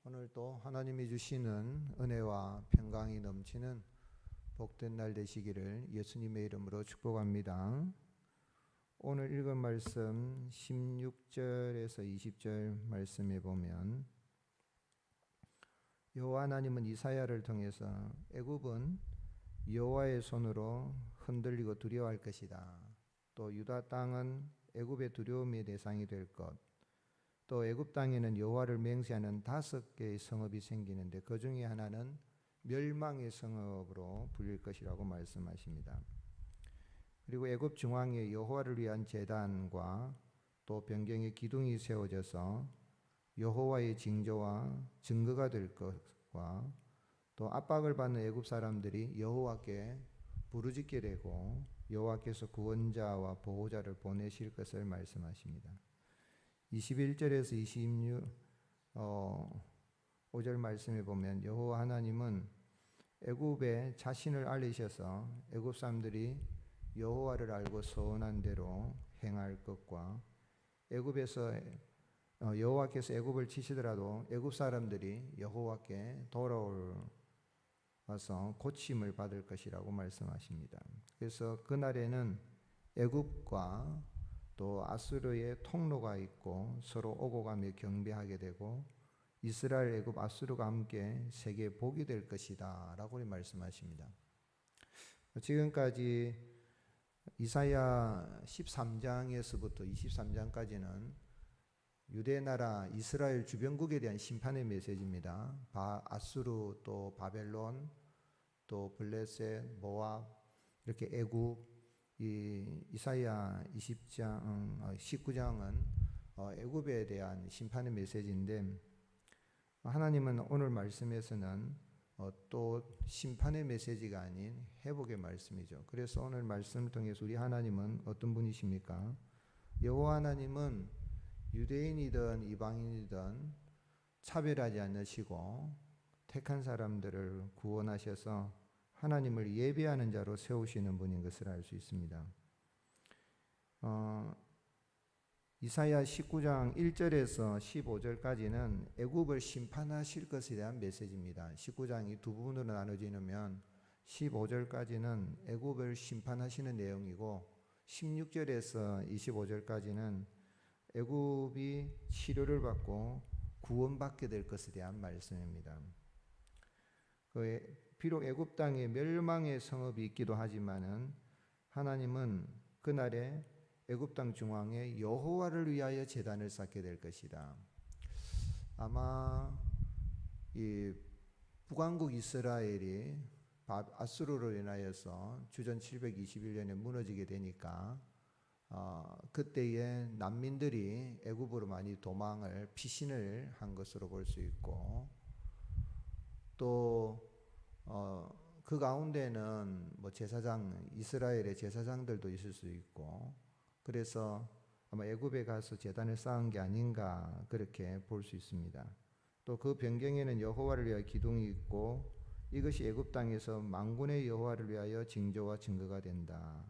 오늘도 하나님이 주시는 은혜와 평강이 넘치는 복된 날 되시기를 예수님의 이름으로 축복합니다. 오늘 읽은 말씀 16절에서 20절 말씀에 보면 여호와 하나님은 이사야를 통해서 애굽은 여호와의 손으로 흔들리고 두려워할 것이다. 또 유다 땅은 애굽의 두려움의 대상이 될 것. 또 애굽 땅에는 여호와를 맹세하는 5개의 성읍이 생기는데 그 중에 하나는 멸망의 성읍으로 불릴 것이라고 말씀하십니다. 그리고 애굽 중앙에 여호와를 위한 제단과 또 변경의 기둥이 세워져서 여호와의 징조와 증거가 될 것과 또 압박을 받는 애굽 사람들이 여호와께 부르짖게 되고 여호와께서 구원자와 보호자를 보내실 것을 말씀하십니다. 21절에서 25절 말씀에 보면 여호와 하나님은 애굽에 자신을 알리셔서 애굽 사람들이 여호와를 알고 서원한 대로 행할 것과 애굽에서 여호와께서 애굽을 치시더라도 애굽 사람들이 여호와께 돌아와서 고침을 받을 것이라고 말씀하십니다. 그래서 그날에는 애굽과 또 아수르의 통로가 있고 서로 오고 가며 경배하게 되고 이스라엘, 애굽, 아수르가 함께 세계 복이 될 것이다 라고 말씀하십니다. 지금까지 이사야 13장에서부터 23장까지는 유대나라 이스라엘 주변국에 대한 심판의 메시지입니다. 아수르, 또 바벨론, 또 블레셋, 모압, 이렇게 애굽, 이사야 19장은 애굽에 대한 심판의 메시지인데 하나님은 오늘 말씀에서는 또 심판의 메시지가 아닌 회복의 말씀이죠. 그래서 오늘 말씀을 통해서 우리 하나님은 어떤 분이십니까? 여호와 하나님은 유대인이든 이방인이든 차별하지 않으시고 택한 사람들을 구원하셔서 하나님을 예배하는 자로 세우시는 분인 것을 알 수 있습니다. 이사야 19장 1절에서 15절까지는 애굽을 심판하실 것에 대한 메시지입니다. 19장이 두 부분으로 나눠지면 15절까지는 애굽을 심판하시는 내용이고 16절에서 25절까지는 애굽이 치료를 받고 구원받게 될 것에 대한 말씀입니다. 비록 애굽 땅에 멸망의 성읍이 있기도 하지만은 하나님은 그날에 애굽 땅 중앙에 여호와를 위하여 제단을 쌓게 될 것이다. 아마 이 북왕국 이스라엘이 아수르로 인하여서 주전 721년에 무너지게 되니까 그때의 난민들이 애굽으로 많이 도망을 피신을 한 것으로 볼 수 있고 또 그 가운데는 뭐 제사장, 이스라엘의 제사장들도 있을 수 있고 그래서 아마 애굽에 가서 제단을 쌓은 게 아닌가 그렇게 볼 수 있습니다. 또 그 변경에는 여호와를 위하여 기둥이 있고 이것이 애굽 땅에서 만군의 여호와를 위하여 징조와 증거가 된다.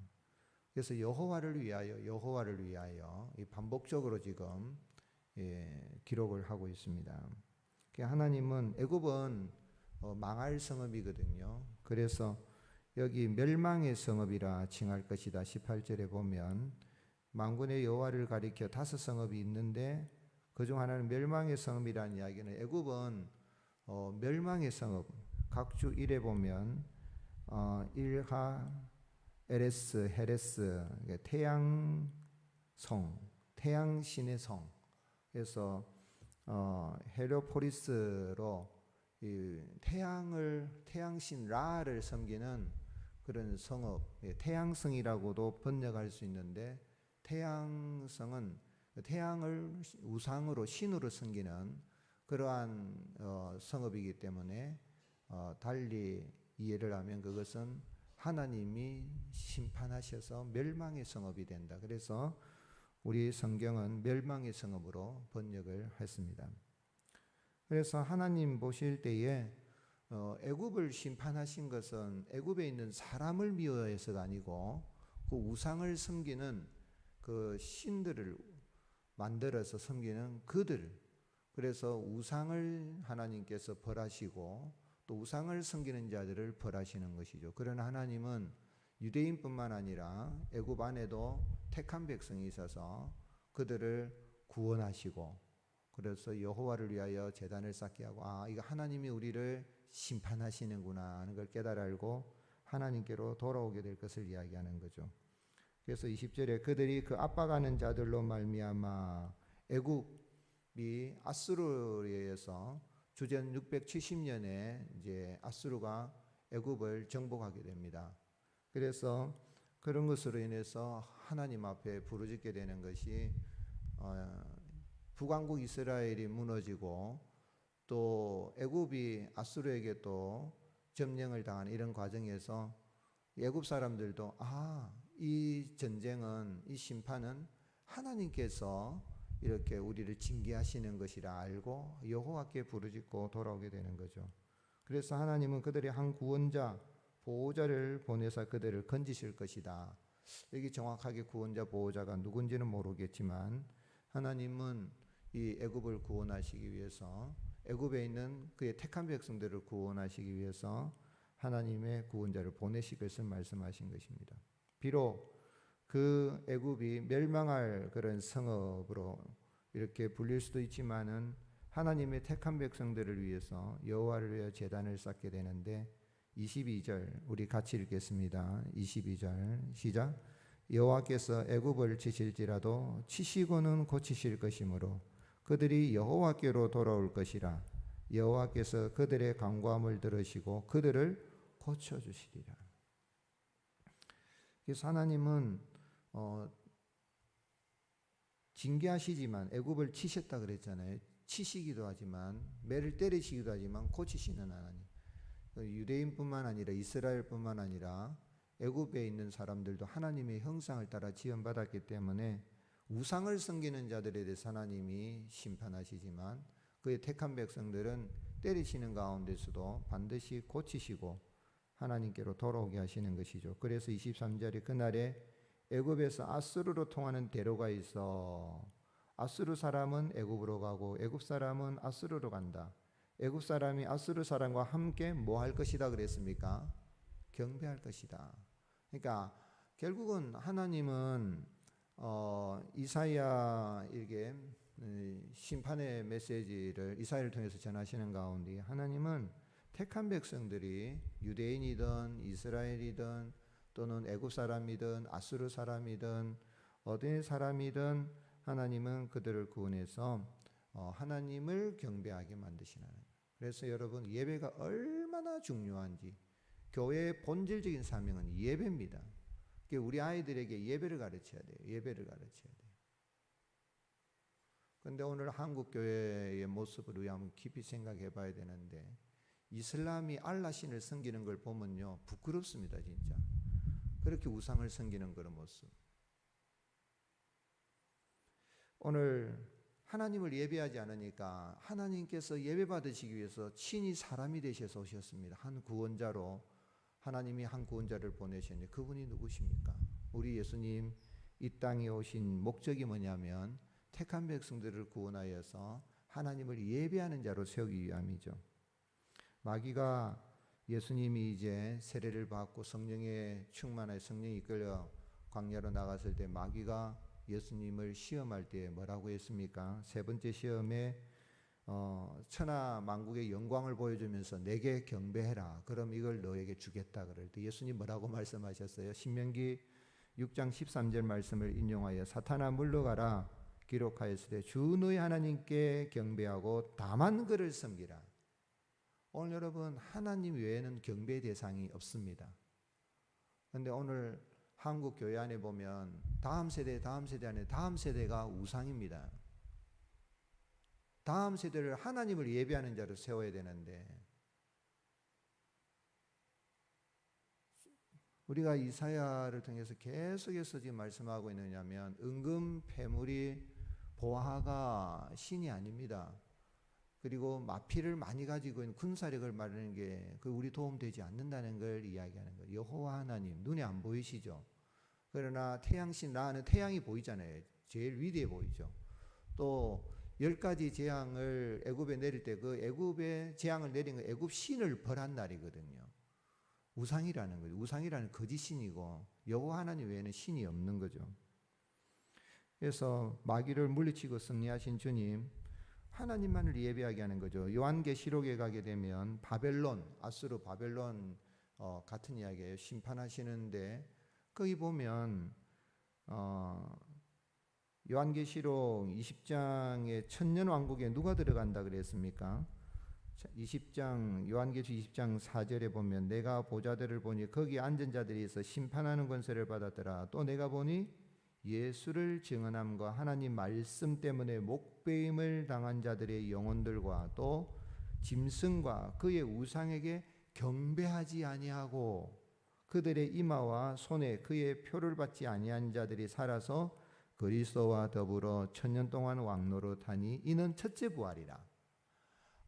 그래서 여호와를 위하여 이 반복적으로 지금 기록을 하고 있습니다. 하나님은 애굽은 망할 성읍이거든요. 그래서 여기 멸망의 성읍이라 칭할 것이다. 18절에 보면 만군의 여호와를 가리켜 5성읍이 있는데 그중 하나는 멸망의 성읍이라는 이야기는 애굽은 멸망의 성읍 각주 1에 보면 일하 에레스 헤레스 태양성 태양신의 성 그래서 헬리오포리스로 태양신 라를 섬기는 그런 성읍 태양성이라고도 번역할 수 있는데 태양성은 태양을 우상으로 신으로 섬기는 그러한 성읍이기 때문에 달리 이해를 하면 그것은 하나님이 심판하셔서 멸망의 성읍이 된다. 그래서 우리 성경은 멸망의 성읍으로 번역을 했습니다. 그래서 하나님 보실 때에 애굽을 심판하신 것은 애굽에 있는 사람을 미워해서가 아니고 그 우상을 섬기는 그 신들을 만들어서 섬기는 그들 그래서 우상을 하나님께서 벌하시고 또 우상을 섬기는 자들을 벌하시는 것이죠. 그러나 하나님은 유대인뿐만 아니라 애굽 안에도 택한 백성이 있어서 그들을 구원하시고, 그래서 여호와를 위하여 제단을 쌓게 하고, 이거 하나님이 우리를 심판하시는구나 하는 걸 깨달아 알고 하나님께로 돌아오게 될 것을 이야기하는 거죠. 그래서 20절에 그들이 그 압박하는 자들로 말미암아 애굽이 아수르에 의해서 주전 670년에 이제 아수르가 애굽을 정복하게 됩니다. 그래서 그런 것으로 인해서 하나님 앞에 부르짖게 되는 것이 북왕국 이스라엘이 무너지고 또 애굽이 아수르에게 또 점령을 당하는 이런 과정에서 애굽 사람들도 이 전쟁은, 이 심판은 하나님께서 이렇게 우리를 징계하시는 것이라 알고 여호와께 부르짖고 돌아오게 되는 거죠. 그래서 하나님은 그들의 한 구원자, 보호자를 보내서 그들을 건지실 것이다. 여기 정확하게 구원자, 보호자가 누군지는 모르겠지만 하나님은 이 애굽을 구원하시기 위해서, 애굽에 있는 그의 택한 백성들을 구원하시기 위해서 하나님의 구원자를 보내실 것을 말씀하신 것입니다. 비록 그 애굽이 멸망할 그런 성읍으로 이렇게 불릴 수도 있지만은 하나님의 택한 백성들을 위해서 여호와를 위하여 제단을 쌓게 되는데, 22절 우리 같이 읽겠습니다. 22절 시작. 여호와께서 애굽을 치실지라도 치시고는 고치실 것이므로 그들이 여호와께로 돌아올 것이라. 여호와께서 그들의 간구함을 들으시고 그들을 고쳐주시리라. 그래서 하나님은 징계하시지만 애굽을 치셨다 그랬잖아요. 치시기도 하지만, 매를 때리시기도 하지만 고치시는 하나님. 유대인뿐만 아니라 이스라엘뿐만 아니라 애굽에 있는 사람들도 하나님의 형상을 따라 지음받았기 때문에 우상을 섬기는 자들에 대해서 하나님이 심판하시지만 그의 택한 백성들은 때리시는 가운데서도 반드시 고치시고 하나님께로 돌아오게 하시는 것이죠. 그래서 23절에 그날에 애굽에서 아수르로 통하는 대로가 있어 아수르 사람은 애굽으로 가고 애굽 사람은 아수르로 간다. 애굽 사람이 아수르 사람과 함께 뭐 할 것이다 그랬습니까? 경배할 것이다. 그러니까 결국은 하나님은 이사야에게 심판의 메시지를 이사야를 통해서 전하시는 가운데, 하나님은 택한 백성들이 유대인이든 이스라엘이든 또는 애굽 사람이든 아수르 사람이든 어떤 사람이든 하나님은 그들을 구원해서 하나님을 경배하게 만드시는 하나님. 그래서 여러분, 예배가 얼마나 중요한지, 교회의 본질적인 사명은 예배입니다. 우리 아이들에게 예배를 가르쳐야 돼요. 예배를 가르쳐야 돼요. 그런데 오늘 한국 교회의 모습을 우리 한번 깊이 생각해 봐야 되는데, 이슬람이 알라 신을 섬기는 걸 보면요, 부끄럽습니다. 진짜 그렇게 우상을 섬기는 그런 모습. 오늘 하나님을 예배하지 않으니까 하나님께서 예배 받으시기 위해서 친히 사람이 되셔서 오셨습니다. 한 구원자로 하나님이 한 구원자를 보내셨는데 그분이 누구십니까? 우리 예수님 이 땅에 오신 목적이 뭐냐면 택한 백성들을 구원하여서 하나님을 예배하는 자로 세우기 위함이죠. 마귀가 예수님이 이제 세례를 받고 성령에 충만하여 성령이 이끌려 광야로 나갔을 때 마귀가 예수님을 시험할 때 뭐라고 했습니까? 세 번째 시험에 천하 만국의 영광을 보여주면서 내게 경배해라. 그럼 이걸 너에게 주겠다. 그럴 때 예수님 뭐라고 말씀하셨어요? 신명기 6장 13절 말씀을 인용하여 사탄아 물러가라 기록하였으되 주 너희 하나님께 경배하고 다만 그를 섬기라. 오늘 여러분, 하나님 외에는 경배의 대상이 없습니다. 그런데 오늘 한국 교회 안에 보면 다음 세대 안에 다음 세대가 우상입니다. 다음 세대를 하나님을 예배하는 자로 세워야 되는데, 우리가 이사야를 통해서 계속해서 지금 말씀하고 있느냐면 은금 패물이 보화가 신이 아닙니다. 그리고 마피를 많이 가지고 있는 군사력을 말하는 게 우리 도움되지 않는다는 걸 이야기하는 거예요. 여호와 하나님 눈에 안 보이시죠? 그러나 태양신 라는 태양이 보이잖아요. 제일 위대해 보이죠. 또 10가지 재앙을 애굽에 내릴 때 그 애굽에 재앙을 내린 그 애굽 신을 벌한 날이거든요. 우상이라는 거죠. 우상이라는 거짓 신이고 여호와 하나님 외에는 신이 없는 거죠. 그래서 마귀를 물리치고 승리하신 주님, 하나님만을 예배하게 하는 거죠. 요한계시록에 가게 되면 바벨론, 아수르 바벨론 같은 이야기예요. 심판하시는데 거기 보면 요한계시록 20장에 천년왕국에 누가 들어간다 그랬습니까? 20장 요한계시록 20장 4절에 보면 내가 보좌들을 보니 거기 앉은 자들이 있어 심판하는 권세를 받았더라. 또 내가 보니 예수를 증언함과 하나님 말씀 때문에 목배임을 당한 자들의 영혼들과 또 짐승과 그의 우상에게 경배하지 아니하고 그들의 이마와 손에 그의 표를 받지 아니한 자들이 살아서 그리스도와 더불어 천년 동안 왕노릇하니 이는 첫째 부활이라.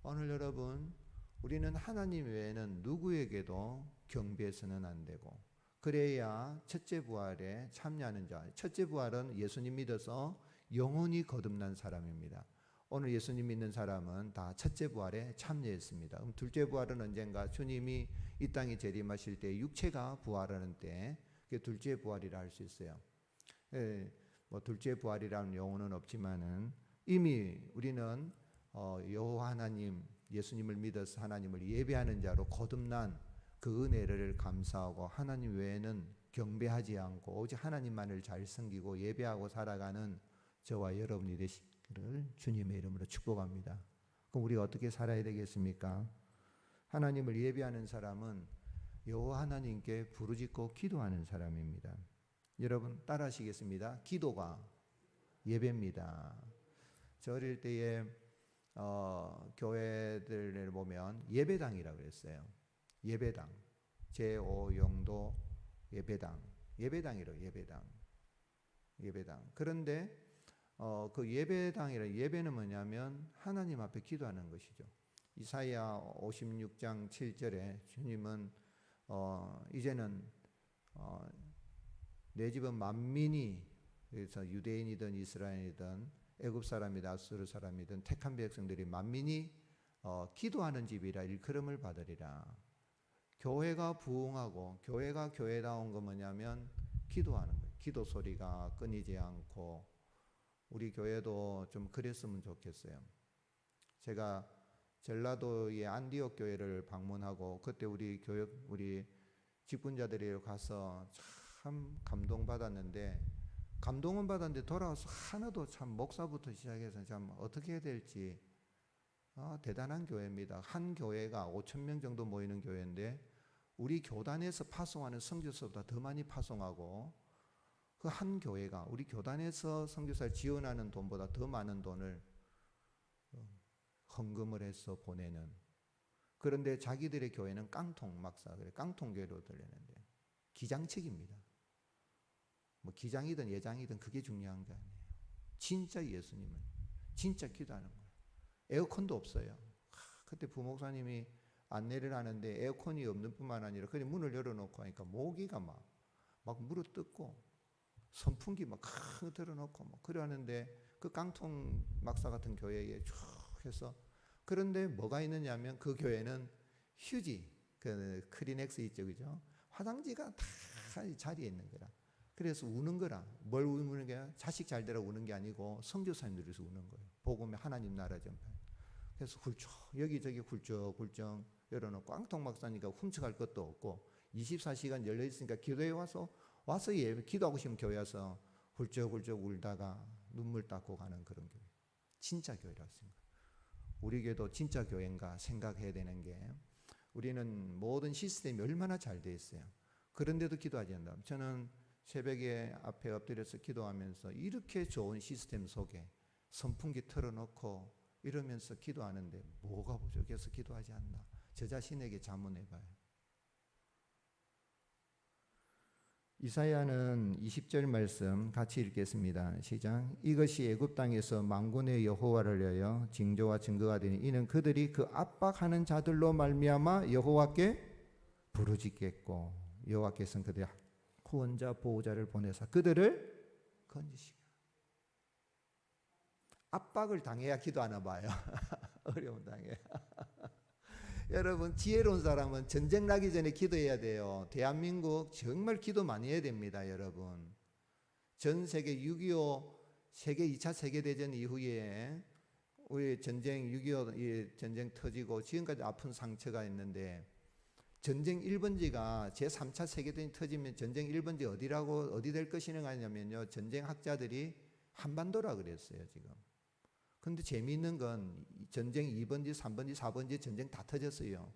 오늘 여러분, 우리는 하나님 외에는 누구에게도 경배해서는 안 되고, 그래야 첫째 부활에 참여하는 자. 첫째 부활은 예수님 믿어서 영원히 거듭난 사람입니다. 오늘 예수님 믿는 사람은 다 첫째 부활에 참여했습니다. 그럼 둘째 부활은 언젠가 주님이 이 땅에 재림하실 때 육체가 부활하는 때 그게 둘째 부활이라 할 수 있어요. 뭐 둘째 부활이라는 용어는 없지만은 이미 우리는 여호와 하나님, 예수님을 믿어서 하나님을 예배하는 자로 거듭난 그 은혜를 감사하고 하나님 외에는 경배하지 않고 오직 하나님만을 잘 섬기고 예배하고 살아가는 저와 여러분이 되시기를 주님의 이름으로 축복합니다. 그럼 우리가 어떻게 살아야 되겠습니까? 하나님을 예배하는 사람은 여호와 하나님께 부르짖고 기도하는 사람입니다. 여러분 따라하시겠습니다. 기도가 예배입니다. 저 어릴 때에 교회들을 보면 예배당이라고 그랬어요. 예배당, 제5용도 예배당, 예배당이라고 예배당. 그런데 그 예배는 뭐냐면 하나님 앞에 기도하는 것이죠. 이사야 56장 7절에 주님은 이제는 내 집은 만민이, 그래서 유대인이든 이스라엘이든 애굽 사람이든 아수르 사람이든 택한 백성들이 만민이 기도하는 집이라 일컬음을 받으리라. 교회가 부흥하고 교회가 교회다운 거 뭐냐면 기도하는 거예요. 기도 소리가 끊이지 않고 우리 교회도 좀 그랬으면 좋겠어요. 제가 전라도의 안디옥 교회를 방문하고 그때 우리 직분자들이 가서 참 감동받았는데 감동은 받았는데 돌아와서 하나도 참 목사부터 시작해서 참 어떻게 해야 될지 대단한 교회입니다. 한 교회가 5,000명 정도 모이는 교회인데 우리 교단에서 파송하는 선교사보다 더 많이 파송하고 그 한 교회가 우리 교단에서 선교사를 지원하는 돈보다 더 많은 돈을 헌금을 해서 보내는. 그런데 자기들의 교회는 깡통 막사, 깡통교회로 들리는데 기장책입니다. 뭐 기장이든 예장이든 그게 중요한 게 아니에요. 진짜 예수님을 진짜 기도하는 거예요. 에어컨도 없어요. 그때 부목사님이 안내를 하는데 에어컨이 없는 뿐만 아니라 그냥 문을 열어놓고 하니까 모기가 막 물어뜯고 선풍기 막 틀어놓고 막 그러는데 그 깡통 막사 같은 교회에 쭉 해서 그런데 뭐가 있느냐면 그 교회는 휴지, 그 크리넥스 있죠, 그죠? 화장지가 다 자리에 있는 거라. 그래서 우는 거라. 뭘 우는 게 자식 잘 되라 우는 게 아니고 선교사님들에서 우는 거예요. 복음의 하나님 나라 전파. 그래서 여기저기 훌쩍훌쩍 열어놓고 깡통 막사니까 훔쳐갈 것도 없고 24시간 열려 있으니까 교회에 와서 기도하고 싶으면 교회 와서 훌쩍훌쩍 울다가 눈물 닦고 가는 그런 교회. 진짜 교회라고 생각해요. 우리 교회도 진짜 교회인가 생각해야 되는 게 우리는 모든 시스템이 얼마나 잘 돼 있어요. 그런데도 기도하지 않는다. 저는 새벽에 앞에 엎드려서 기도하면서 이렇게 좋은 시스템 속에 선풍기 틀어놓고 이러면서 기도하는데 뭐가 부족해서 기도하지 않나. 저 자신에게 자문해봐요. 이사야는 20절 말씀 같이 읽겠습니다. 시작. 이것이 애굽 땅에서 만군의 여호와를 위하여 징조와 증거가 되니 이는 그들이 그 압박하는 자들로 말미암아 여호와께 부르짖겠고 여호와께서는 그들의 구원자 보호자를 보내사 그들을 건지시고 압박을 당해야 기도하나 봐요. 어려움 당해. 여러분 지혜로운 사람은 전쟁 나기 전에 기도해야 돼요. 대한민국 정말 기도 많이 해야 됩니다, 여러분. 전 세계 6.25 세계 2차 세계대전 이후에 우리 전쟁 6.25 전쟁 터지고 지금까지 아픈 상처가 있는데 전쟁 1번지가 제3차 세계대전이 터지면 전쟁 1번지 어디 될 것이냐 하냐면요. 전쟁 학자들이 한반도라 그랬어요, 지금. 근데 재미있는 건 전쟁 2번지, 3번지, 4번지 전쟁 다 터졌어요.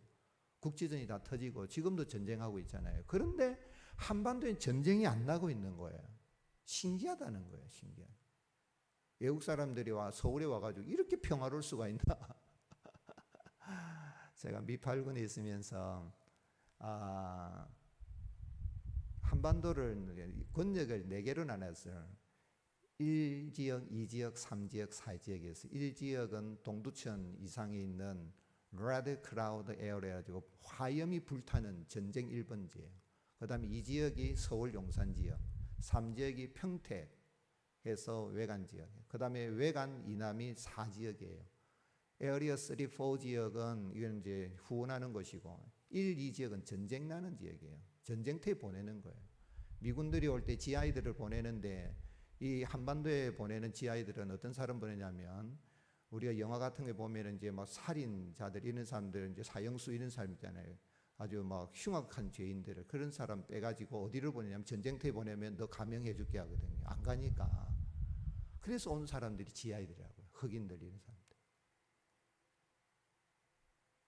국지전이 다 터지고 지금도 전쟁하고 있잖아요. 그런데 한반도에 전쟁이 안 나고 있는 거예요. 신기하다는 거예요, 신기하다. 외국 사람들이 서울에 와가지고 이렇게 평화로울 수가 있나? 제가 미팔군에 있으면서 한반도를 권역을 4개로 나눴어요. 1지역, 2지역, 3지역, 4지역에서 1지역은 동두천 이상에 있는 Red Cloud Area 가지고 화염이 불타는 전쟁 1번지예요. 그 다음에 2지역이 서울 용산 지역, 3지역이 평택에서 외관 지역, 그 다음에 외관 이남이 4지역이에요. 에어리어 34 지역은 이건 이제 후원하는 것이고 1, 2지역은 전쟁 나는 지역이에요. 전쟁터에 보내는 거예요. 미군들이 올 때 GI들을 보내는데 이 한반도에 보내는 GI들은 어떤 사람 보내냐면 우리가 영화 같은 거 보면은 이제 막 살인자들 이런 사람들 이제 사형수 이런 사람 있잖아요. 아주 막 흉악한 죄인들을 그런 사람 빼가지고 어디를 보내냐면 전쟁터에 보내면 너 감형해줄게 하거든요. 안 가니까. 그래서 온 사람들이 GI들이라고요. 흑인들 이런 사람들.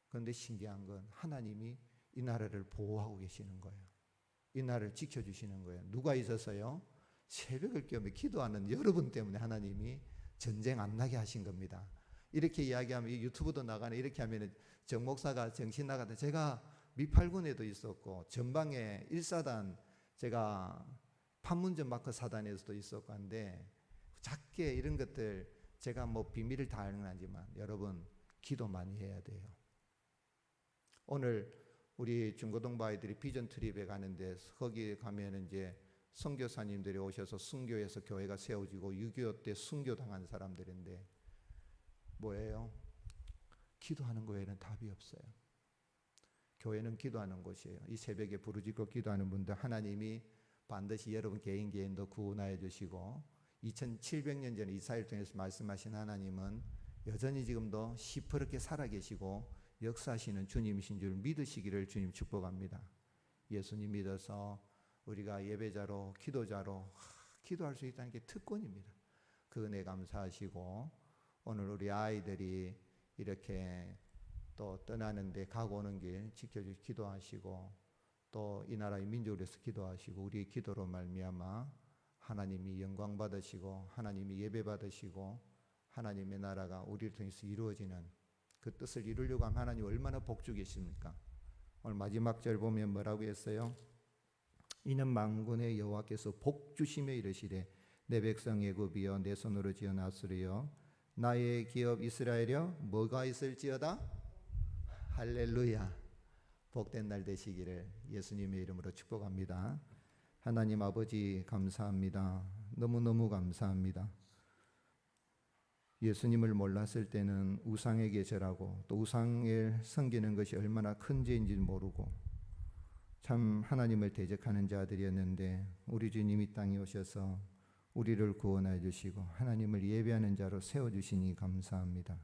그런데 신기한 건 하나님이 이 나라를 보호하고 계시는 거예요. 이 나라를 지켜주시는 거예요. 누가 있었어요? 새벽을 깨우며 기도하는 여러분 때문에 하나님이 전쟁 안 나게 하신 겁니다. 이렇게 이야기하면 유튜브도 나가네. 이렇게 하면 정 목사가 정신 나가다. 제가 미팔군에도 있었고 전방에 1사단 제가 판문점 마크 사단에서도 있었고 한데 작게 이런 것들 제가 뭐 비밀을 다 알는 아니지만 여러분 기도 많이 해야 돼요. 오늘 우리 중고등부 아이들이 비전 트립에 가는데 거기 가면 이제 선교사님들이 오셔서 순교해서 교회가 세워지고 6.25 때 순교당한 사람들인데 뭐예요? 기도하는 거 외에는 답이 없어요. 교회는 기도하는 곳이에요. 이 새벽에 부르짖고 기도하는 분들 하나님이 반드시 여러분 개인도 구원하여 주시고 2700년 전에 이스라엘 통해서 말씀하신 하나님은 여전히 지금도 시퍼렇게 살아계시고 역사하시는 주님이신 줄 믿으시기를 주님 축복합니다. 예수님 믿어서 우리가 예배자로 기도자로 기도할 수 있다는 게 특권입니다. 그 은혜 감사하시고 오늘 우리 아이들이 이렇게 또 떠나는데 가고 오는 길 지켜주시 기도하시고 또 이 나라의 민족을 위해서 기도하시고 우리의 기도로 말미암아 하나님이 영광 받으시고 하나님이 예배 받으시고 하나님의 나라가 우리를 통해서 이루어지는 그 뜻을 이루려고 하면 하나님 얼마나 복주 계십니까? 오늘 마지막 절 보면 뭐라고 했어요? 이는 만군의 여호와께서 복 주시며 이르시되 내 백성 애굽이여 내 손으로 지어 놨으리요 나의 기업 이스라엘이여 뭐가 있을지어다 할렐루야 복된 날 되시기를 예수님의 이름으로 축복합니다. 하나님 아버지 감사합니다. 너무너무 감사합니다. 예수님을 몰랐을 때는 우상에게 절하고 또 우상을 섬기는 것이 얼마나 큰 죄인지 모르고 참 하나님을 대적하는 자들이었는데 우리 주님 이 땅에 오셔서 우리를 구원하여 주시고 하나님을 예배하는 자로 세워주시니 감사합니다.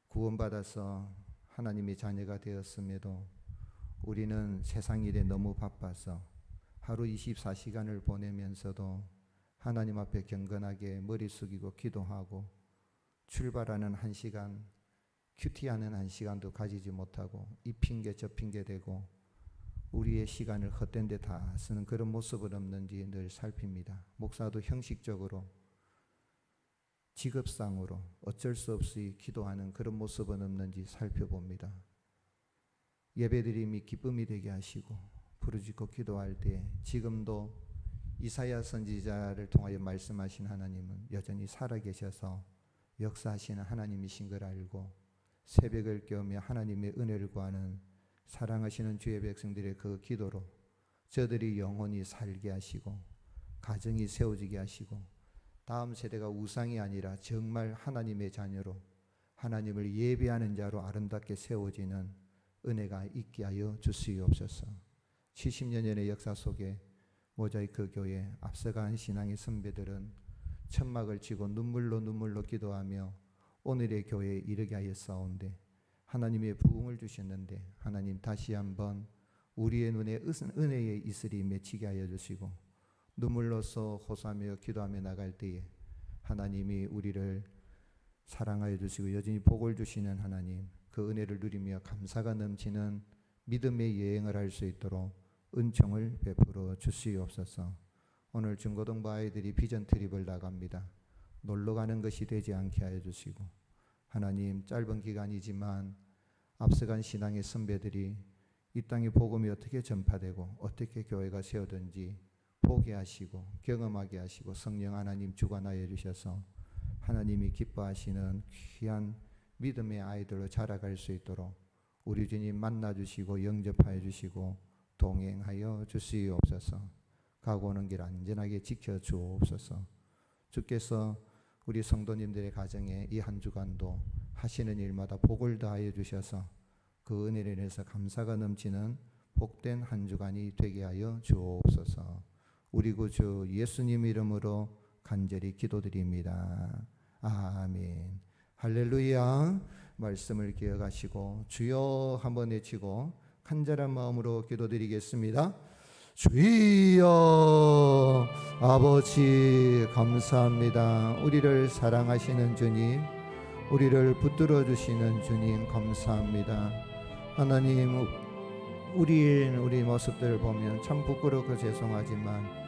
구원받아서 하나님의 자녀가 되었음에도 우리는 세상 일에 너무 바빠서 하루 24시간을 보내면서도 하나님 앞에 경건하게 머리 숙이고 기도하고 출발하는 1시간, 큐티하는 1시간도 가지지 못하고 이 핑계 저 핑계 대고 우리의 시간을 헛된 데 다 쓰는 그런 모습은 없는지 늘 살핍니다. 목사도 형식적으로 직업상으로 어쩔 수 없이 기도하는 그런 모습은 없는지 살펴봅니다. 예배드림이 기쁨이 되게 하시고 부르짖고 기도할 때 지금도 이사야 선지자를 통하여 말씀하신 하나님은 여전히 살아계셔서 역사하시는 하나님이신 걸 알고 새벽을 깨우며 하나님의 은혜를 구하는 사랑하시는 주의 백성들의 그 기도로 저들이 영혼이 살게 하시고 가정이 세워지게 하시고 다음 세대가 우상이 아니라 정말 하나님의 자녀로 하나님을 예배하는 자로 아름답게 세워지는 은혜가 있게 하여 주시옵소서. 70년의 역사 속에 모자이크 교회 앞서간 신앙의 선배들은 천막을 치고 눈물로 기도하며 오늘의 교회에 이르게 하였사온데 하나님의 부흥을 주셨는데 하나님 다시 한번 우리의 눈에 은혜의 이슬이 맺히게 하여 주시고 눈물로써 호소하며 기도하며 나갈 때에 하나님이 우리를 사랑하여 주시고 여전히 복을 주시는 하나님, 그 은혜를 누리며 감사가 넘치는 믿음의 여행을 할 수 있도록 은총을 베풀어 주시옵소서. 오늘 중고등부 아이들이 비전 트립을 나갑니다. 놀러 가는 것이 되지 않게 하여 주시고 하나님, 짧은 기간이지만 앞서간 신앙의 선배들이 이 땅의 복음이 어떻게 전파되고 어떻게 교회가 세우든지 보게 하시고 경험하게 하시고 성령 하나님 주관하여 주셔서 하나님이 기뻐하시는 귀한 믿음의 아이들로 자라갈 수 있도록 우리 주님 만나주시고 영접하여 주시고 동행하여 주시옵소서. 가고 오는 길 안전하게 지켜주옵소서. 주께서 우리 성도님들의 가정에 이 한 주간도 하시는 일마다 복을 더하여 주셔서 그 은혜를 인해서 감사가 넘치는 복된 한 주간이 되게 하여 주옵소서. 우리 구주 예수님 이름으로 간절히 기도드립니다. 아멘. 할렐루야. 말씀을 기억하시고 주여 한번 외치고 간절한 마음으로 기도드리겠습니다. 주여, 아버지 감사합니다. 우리를 사랑하시는 주님, 우리를 붙들어 주시는 주님 감사합니다. 하나님, 우리 모습들을 보면 참 부끄럽고 죄송하지만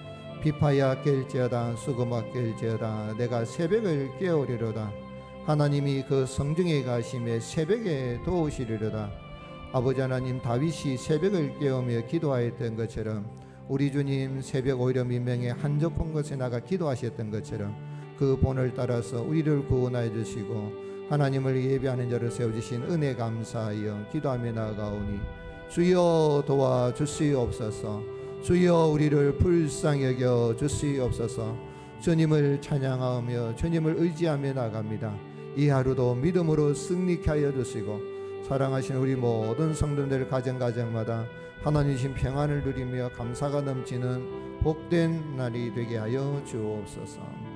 비파야 깰지어다 수고마 깰지어다 내가 새벽을 깨우리로다. 하나님이 그 성중에 가심에 새벽에 도우시리로다. 아버지 하나님, 다윗이 새벽을 깨우며 기도하였던 것처럼 우리 주님 새벽 오히려 민명에 한적한 곳에 나가 기도하셨던 것처럼 그 본을 따라서 우리를 구원하여 주시고 하나님을 예배하는 자를 세워주신 은혜 감사하여 기도하며 나아가오니 주여 도와주시옵소서. 주여 우리를 불쌍히 여겨 주시옵소서. 주님을 찬양하며 주님을 의지하며 나갑니다. 이 하루도 믿음으로 승리케 하여 주시고 사랑하시는 우리 모든 성도들 가정마다 하나님 주신 평안을 누리며 감사가 넘치는 복된 날이 되게 하여 주옵소서.